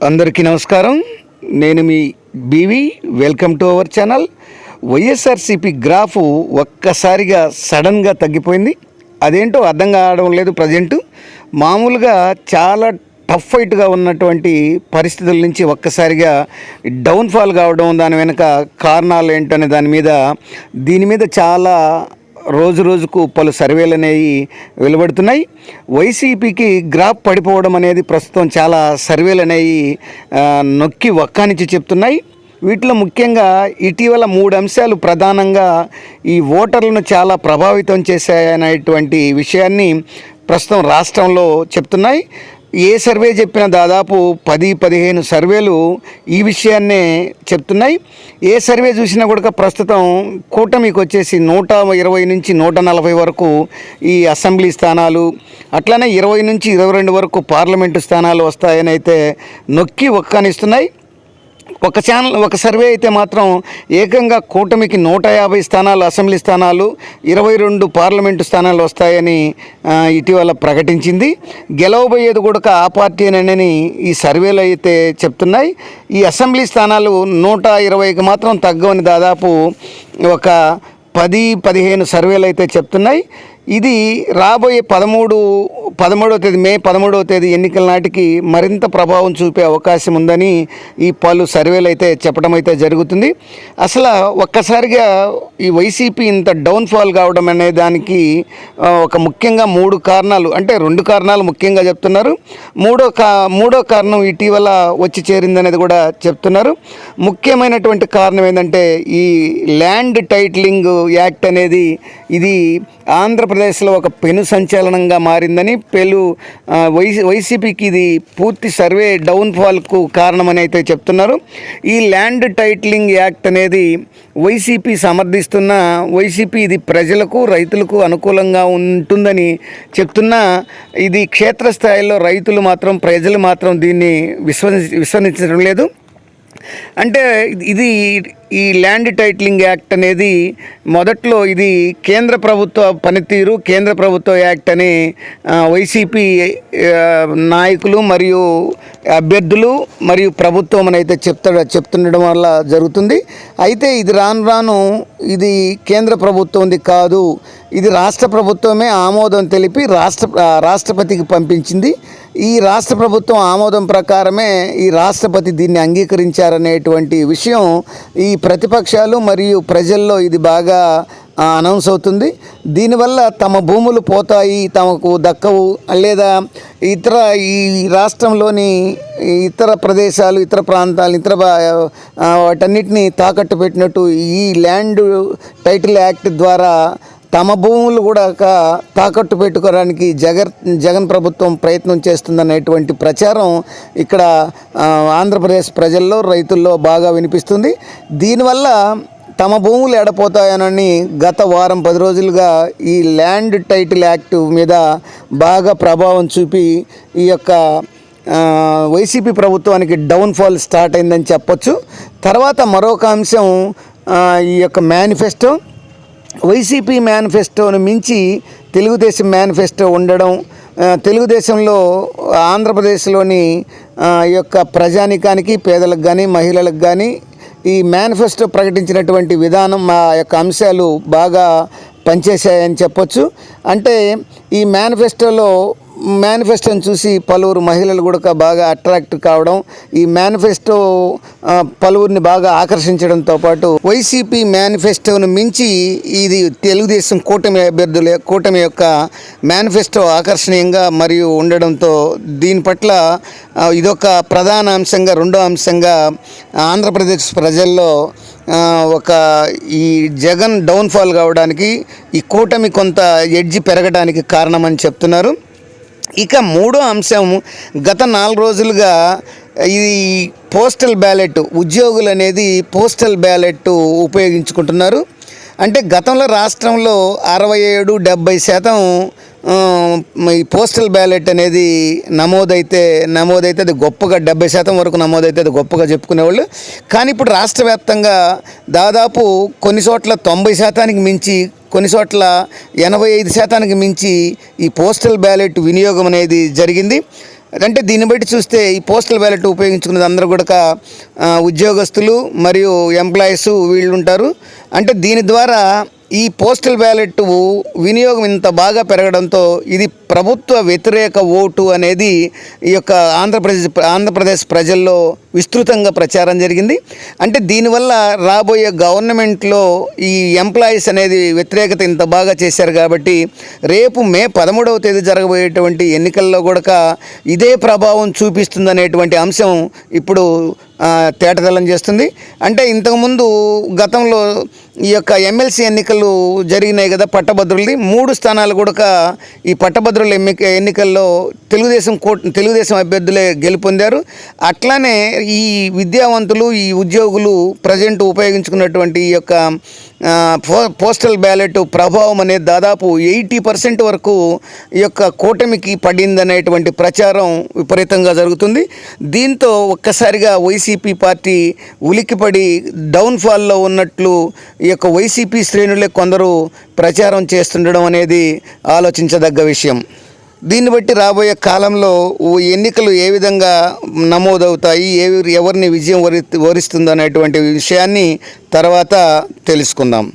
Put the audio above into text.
అందరికీ నమస్కారం. నేను మీ BV. Welcome to our channel. YSRCP graph ఒక్కసారిగా సడన్గా తగ్గిపోయింది. అదేంటో అర్థం కావడం లేదు. ప్రజెంటు మామూలుగా చాలా టఫ్ ఫైట్గా ఉన్నటువంటి పరిస్థితుల నుంచి ఒక్కసారిగా డౌన్ఫాల్ కావడం, దాని వెనుక కారణాలు ఏంటనే దీని మీద చాలా రోజు రోజుకు పలు సర్వేలు అనేవి వెలువడుతున్నాయి. వైసీపీకి గ్రాఫ్ పడిపోవడం అనేది ప్రస్తుతం చాలా సర్వేలు అనేవి నొక్కి ఒక్కానిచ్చి చెప్తున్నాయి. వీటిలో ముఖ్యంగా ఇటీవల 3 అంశాలు ప్రధానంగా ఈ ఓటర్లను చాలా ప్రభావితం చేశాయనేటువంటి విషయాన్ని ప్రస్తుతం రాష్ట్రంలో చెప్తున్నాయి. ఏ సర్వే చెప్పినా దాదాపు 10-15 సర్వేలు ఈ విషయాన్నే చెప్తున్నాయి. ఏ సర్వే చూసినా కూడా ప్రస్తుతం కూటమికి వచ్చేసి 120 నుంచి 140 వరకు ఈ అసెంబ్లీ స్థానాలు, అట్లనే 20 నుంచి 22 వరకు పార్లమెంటు స్థానాలు వస్తాయని అయితే నొక్కి ఒక్కానిస్తున్నాయి. ఒక సర్వే అయితే మాత్రం ఏకంగా కూటమికి 150 స్థానాలు అసెంబ్లీ స్థానాలు, 22 పార్లమెంటు స్థానాలు వస్తాయని ఇటీవల ప్రకటించింది. గెలవబోయేది కూడా ఆ పార్టీనని ఈ సర్వేలు అయితే చెప్తున్నాయి. ఈ అసెంబ్లీ స్థానాలు 120కి మాత్రం తగ్గవని దాదాపు ఒక 10-15 సర్వేలు అయితే చెప్తున్నాయి. ఇది రాబోయే 13వ తేదీ మే 13వ తేదీ ఎన్నికల నాటికి మరింత ప్రభావం చూపే అవకాశం ఉందని ఈ పలు సర్వేలు అయితే చెప్పడం అయితే జరుగుతుంది. అసలు ఒక్కసారిగా ఈ వైసీపీ ఇంత డౌన్ఫాల్ కావడం అనే దానికి ఒక ముఖ్యంగా 3 కారణాలు, అంటే 2 కారణాలు ముఖ్యంగా చెప్తున్నారు. మూడో కారణం ఇటీవల వచ్చి చేరిందనేది కూడా చెప్తున్నారు. ముఖ్యమైనటువంటి కారణం ఏంటంటే ఈ ల్యాండ్ టైటిలింగ్ యాక్ట్ అనేది ఇది ఆంధ్రప్రదేశ్లో ఒక పెను సంచలనంగా మారిందని, వైసీపీకి ఇది పూర్తి సర్వే డౌన్ఫాల్కు కారణమని అయితే చెప్తున్నారు. ఈ ల్యాండ్ టైటిలింగ్ యాక్ట్ అనేది వైసీపీ సమర్థిస్తున్న, వైసీపీ ఇది ప్రజలకు రైతులకు అనుకూలంగా ఉంటుందని చెప్తున్నా, ఇది క్షేత్రస్థాయిలో రైతులు మాత్రం ప్రజలు మాత్రం దీన్ని విశ్వసించడం లేదు. అంటే ఇది ఈ ల్యాండ్ టైటిలింగ్ యాక్ట్ అనేది మొదట్లో ఇది కేంద్ర ప్రభుత్వ పనితీరు, కేంద్ర ప్రభుత్వ యాక్ట్ అని వైసీపీ నాయకులు మరియు అభ్యర్థులు మరియు ప్రభుత్వం అని అయితే చెప్తుండడం వల్ల జరుగుతుంది. అయితే ఇది రాను ఇది కేంద్ర ప్రభుత్వంది కాదు, ఇది రాష్ట్ర ప్రభుత్వమే ఆమోదం తెలిపి రాష్ట్రపతికి పంపించింది. ఈ రాష్ట్ర ప్రభుత్వం ఆమోదం ప్రకారమే ఈ రాష్ట్రపతి దీన్ని అంగీకరించారనేటువంటి విషయం ఈ ప్రతిపక్షాలు మరియు ప్రజల్లో ఇది బాగా అనౌన్స్ అవుతుంది. దీనివల్ల తమ భూములు పోతాయి, తమకు దక్కవు, లేదా ఈ రాష్ట్రంలోని ఇతర ప్రదేశాలు, ఇతర ప్రాంతాలు, వాటన్నిటిని తాకట్టు పెట్టినట్టు ఈ ల్యాండ్ టైటిల్ యాక్ట్ ద్వారా తమ భూములు కూడా తాకట్టు పెట్టుకోవడానికి జగన్ ప్రభుత్వం ప్రయత్నం చేస్తుందనేటువంటి ప్రచారం ఇక్కడ ఆంధ్రప్రదేశ్ ప్రజల్లో, రైతుల్లో బాగా వినిపిస్తుంది. దీనివల్ల తమ భూములు ఎడపోతాయనని గత వారం 10 రోజులుగా ఈ ల్యాండ్ టైటిల్ యాక్ట్ మీద బాగా ప్రభావం చూపి ఈ యొక్క వైసీపీ ప్రభుత్వానికి డౌన్ఫాల్ స్టార్ట్ అయిందని చెప్పొచ్చు. తర్వాత మరొక అంశం ఈ యొక్క మేనిఫెస్టో. వైసీపీ మేనిఫెస్టోను మించి తెలుగుదేశం మేనిఫెస్టో ఉండడం, తెలుగుదేశంలో ఆంధ్రప్రదేశ్లోని ఈ యొక్క ప్రజానికానికి, పేదలకు కానీ మహిళలకు కానీ ఈ మేనిఫెస్టో ప్రకటించినటువంటి విధానం, ఆ యొక్క అంశాలు బాగా పనిచేశాయని చెప్పొచ్చు. అంటే ఈ మేనిఫెస్టోని చూసి పలువురు మహిళలు కూడా బాగా అట్రాక్ట్ కావడం, ఈ మేనిఫెస్టో పలువురిని బాగా ఆకర్షించడంతో పాటు వైసీపీ మేనిఫెస్టోను మించి ఇది తెలుగుదేశం కూటమి యొక్క మేనిఫెస్టో ఆకర్షణీయంగా మరియు ఉండడంతో దీని పట్ల ఇదొక ప్రధాన అంశంగా, రెండో అంశంగా ఆంధ్రప్రదేశ్ ప్రజల్లో ఈ జగన్ డౌన్ఫాల్ కావడానికి ఈ కూటమి కొంత ఎడ్జి పెరగడానికి కారణమని చెప్తున్నారు. ఇక మూడో అంశం, గత 4 రోజులుగా ఇది పోస్టల్ బ్యాలెట్, ఉద్యోగులు అనేది పోస్టల్ బ్యాలెట్ ఉపయోగించుకుంటున్నారు. అంటే గతంలో రాష్ట్రంలో 67-70% ఈ పోస్టల్ బ్యాలెట్ అనేది నమోదైతే అది గొప్పగా 70% వరకు నమోదైతే అది గొప్పగా చెప్పుకునేవాళ్ళు. కానీ ఇప్పుడు రాష్ట్ర వ్యాప్తంగా దాదాపు కొన్ని చోట్ల 90% మించి, కొన్ని చోట్ల 85% మించి ఈ పోస్టల్ బ్యాలెట్ వినియోగం అనేది జరిగింది. అంటే దీన్ని బట్టి చూస్తే ఈ పోస్టల్ బ్యాలెట్ ఉపయోగించుకున్నది అందరూ కూడా ఉద్యోగస్తులు మరియు ఎంప్లాయీస్ వీళ్ళు ఉంటారు. అంటే దీని ద్వారా ఈ పోస్టల్ బ్యాలెట్ వినియోగం ఇంత బాగా పెరగడంతో ఇది ప్రభుత్వ వ్యతిరేక ఓటు అనేది ఈ యొక్క ఆంధ్రప్రదేశ్ ప్రజల్లో విస్తృతంగా ప్రచారం జరిగింది. అంటే దీనివల్ల రాబోయే గవర్నమెంట్లో ఈ ఎంప్లాయీస్ అనేది వ్యతిరేకత ఇంత బాగా చేశారు కాబట్టి రేపు మే 13వ తేదీ జరగబోయేటువంటి ఎన్నికల్లో కూడా ఇదే ప్రభావం చూపిస్తుందనేటువంటి అంశం ఇప్పుడు తేటతెల్లం చేస్తుంది. అంటే ఇంతకుముందు గతంలో ఈ యొక్క ఎమ్మెల్సీ ఎన్నికలు జరిగినాయి కదా పట్టభద్రులది, 3 స్థానాలు కూడా ఈ పట్టభద్రుల ఎన్నికల్లో తెలుగుదేశం అభ్యర్థులే గెలుపొందారు. అట్లానే ఈ విద్యావంతులు ఈ ఉద్యోగులు ప్రజెంట్ ఉపయోగించుకున్నటువంటి ఈ యొక్క పోస్టల్ బ్యాలెట్ ప్రభావం అనేది దాదాపు 80% వరకు ఈ యొక్క కూటమికి పడిందనేటువంటి ప్రచారం విపరీతంగా జరుగుతుంది. దీంతో ఒక్కసారిగా వైసీపీ పార్టీ ఉలిక్కిపడి డౌన్ఫాల్లో ఉన్నట్లు ఈ యొక్క వైసీపీ శ్రేణులే కొందరు ప్రచారం చేస్తుండడం అనేది ఆలోచించదగ్గ విషయం. దీన్ని బట్టి రాబోయే కాలంలో ఎన్నికలు ఏ విధంగా నమోదవుతాయి, ఎవరిని విజయం వరిస్తుందో అనేటువంటి విషయాన్ని తర్వాత తెలుసుకుందాం.